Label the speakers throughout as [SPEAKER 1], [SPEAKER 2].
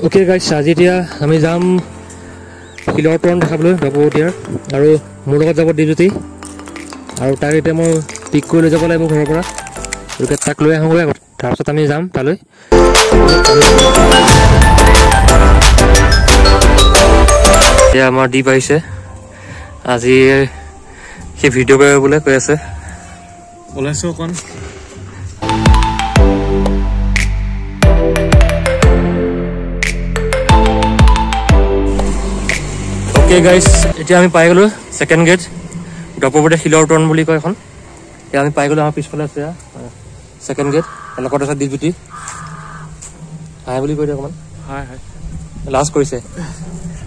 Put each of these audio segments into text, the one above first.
[SPEAKER 1] Okay গাইছ, আজি এতিয়া আমি যাম শিলৰ তৰণ দেখাবলৈ দপৌতীয়াৰ, আৰু মোৰ লগত যাব দীপজ্যোতি, আৰু তাক এতিয়া মই পিক কৰি লৈ যাব লাগিব ঘৰৰ পৰা। গতিকে তাক লৈ আহোঁগৈ, তাৰপিছত আমি যাম তালৈ। এতিয়া আমাৰ দীপ আহিছে, আজি সি ভিডিঅ' কৰিবলৈ কৈ আছে, ওলাইছোঁ অকণ। ওকে গাইছ, এতিয়া আমি পাই গ'লোঁ ছেকেণ্ড গেট, দপৌতীয়া শিলৰ তৰণ বুলি কয় এখন। এতিয়া আমি পাই গ'লোঁ, আমাৰ পিছফালে আছে ছেকেণ্ড গেট, লগত আছে দীপজ্যোতি। হাই বুলি কৈ দিয়ক অকণমান।
[SPEAKER 2] হাই হাই।
[SPEAKER 1] লাষ্ট কৰিছে,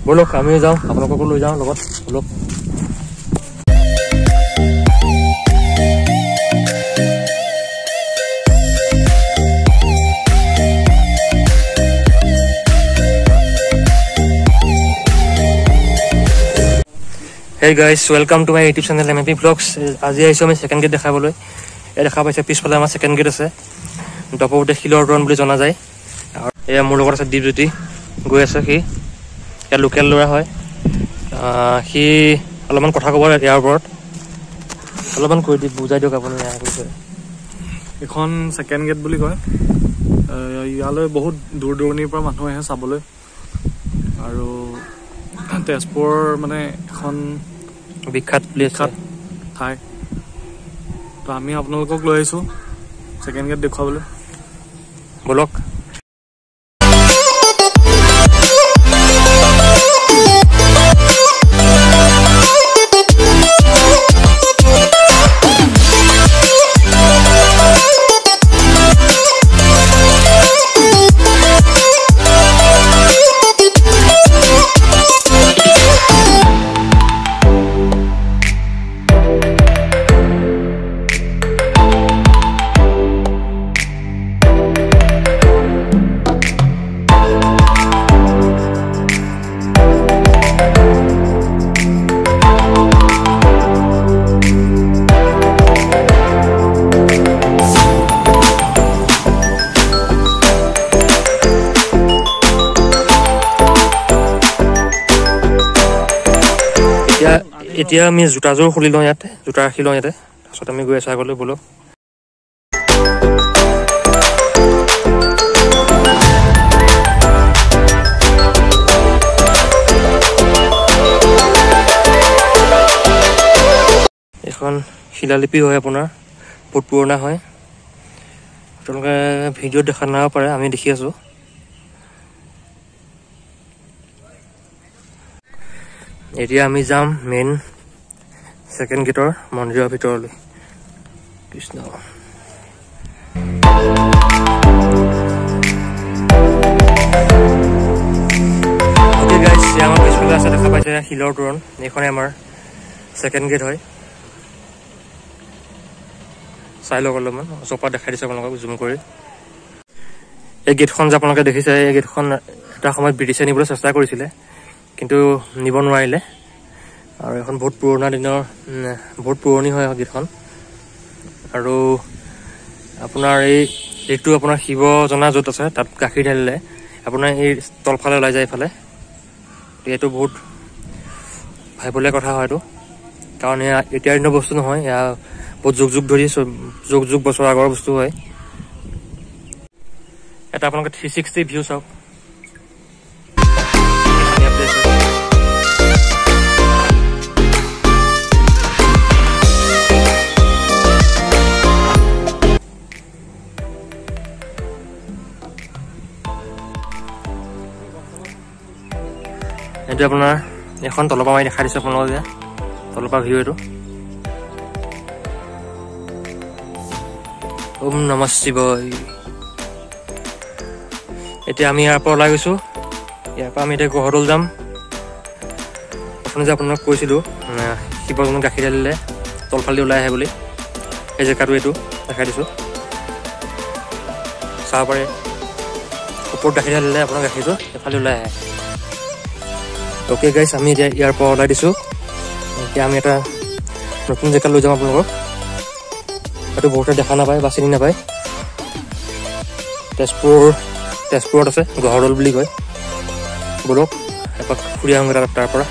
[SPEAKER 1] ব'লক আমিও যাওঁ, আপোনালোককো লৈ যাওঁ লগত, ব'লক। Hey guys, welcome to my YouTube channel MMP Vlogs. আজি আহিছোঁ আমি ছেকেণ্ড গেট দেখাবলৈ। এই দেখা পাইছে পিছফালে আমাৰ ছেকেণ্ড গেট আছে, দপৌতীয়া শিলৰ তৰণ বুলি জনা যায়। আৰু এয়া মোৰ লগত আছে দীপজ্যোতি, গৈ আছে সি, ইয়াৰ লোকেল ল'ৰা হয়। সি অলপমান কথা ক'ব ইয়াৰ ওপৰত, অলপমান কৈ দি বুজাই দিয়ক আপুনি।
[SPEAKER 2] এখন ছেকেণ্ড গেট বুলি কয়, ইয়ালৈ বহুত দূৰ দূৰণিৰ পৰা মানুহ আহে চাবলৈ। আৰু তেজপুৰ মানে এখন
[SPEAKER 1] বিখ্যাত
[SPEAKER 2] ঠাই, তো আমি আপোনালোকক লৈ আহিছোঁ ছেকেণ্ড গেট দেখুৱাবলৈ,
[SPEAKER 1] ব'লক। এতিয়া আমি জোতাযোৰ খুলি লওঁ, ইয়াতে জোতা ৰাখি লওঁ ইয়াতে, তাৰপিছত আমি গৈ আছোঁ আগলৈ, ব'লক। এখন শিলালিপি হয় আপোনাৰ, বহুত পুৰণা হয়, তেওঁলোকে ভিডিঅ'ত দেখা নাপাব পাৰে, আমি দেখি আছোঁ। এতিয়া আমি যাম মেইন ছেকেণ্ড গেটৰ মন্দিৰৰ ভিতৰলৈ। কৃষ্ণ। অ'কে গাইছ, আমাৰ পিছফালে আছে, দেখা পাইছে শিলৰ তৰণ, এইখনে আমাৰ ছেকেণ্ড গেট হয়। চাই লওক অলপমান, ওচৰৰ দেখাই দিছোঁ আপোনালোকক জুম কৰি। এই গেটখন যে আপোনালোকে দেখিছে, এই গেটখন এটা সময়ত ব্ৰিটিছে নিবলৈ চেষ্টা কৰিছিলে, কিন্তু নিব নোৱাৰিলে। আৰু এখন বহুত পুৰণা দিনৰ, বহুত পুৰণি হয় গেটখন। আৰু আপোনাৰ এইটো আপোনাৰ শিৱ জনা য'ত আছে, তাত গাখীৰ ঢালিলে আপোনাৰ এই তলফালে ওলাই যায় এইফালে। এইটো বহুত ভাবিবলগীয়া কথা হয় এইটো, কাৰণ এয়া এতিয়াৰ দিনৰ বস্তু নহয়, এয়া বহুত যুগ যুগ ধৰি যুগ বছৰ আগৰ বস্তু হয়। এটা আপোনালোকে 360 ভিউ চাওক। এইটো আপোনাৰ এখন তলৰ পৰা মাৰি দেখাই দিছোঁ আপোনালোকক, যে তলৰ পৰা ভিউ এইটো। ওম নমঃ শিৱায়। এতিয়া আমি ইয়াৰ পৰা ওলাই গৈছোঁ, ইয়াৰ পৰা আমি এতিয়া গহদল যাম। আপুনি যে আপোনাক কৈছিলোঁ শিৱজনক গাখীৰ ঢালিলে তলফালে ওলাই আহে বুলি, এই জেগাটো এইটো দেখাই দিছোঁ, চাব পাৰে। ওপৰত গাখীৰ ঢালিলে আপোনাৰ গাখীৰটো এফালে ওলাই আহে। অ'কে গাইছ, আমি এতিয়া ইয়াৰ পৰা ওলাই দিছোঁ। এতিয়া আমি এটা নতুন জেগাত লৈ যাম আপোনালোকক, হয়তো বহুতে দেখা নাপায় বা চিনি নাপায়। তেজপুৰ তেজপুৰত আছে, গহৰদৌল বুলি কয়। বলক এপাক ফুৰি আহোঁগৈ তাৰ পৰা।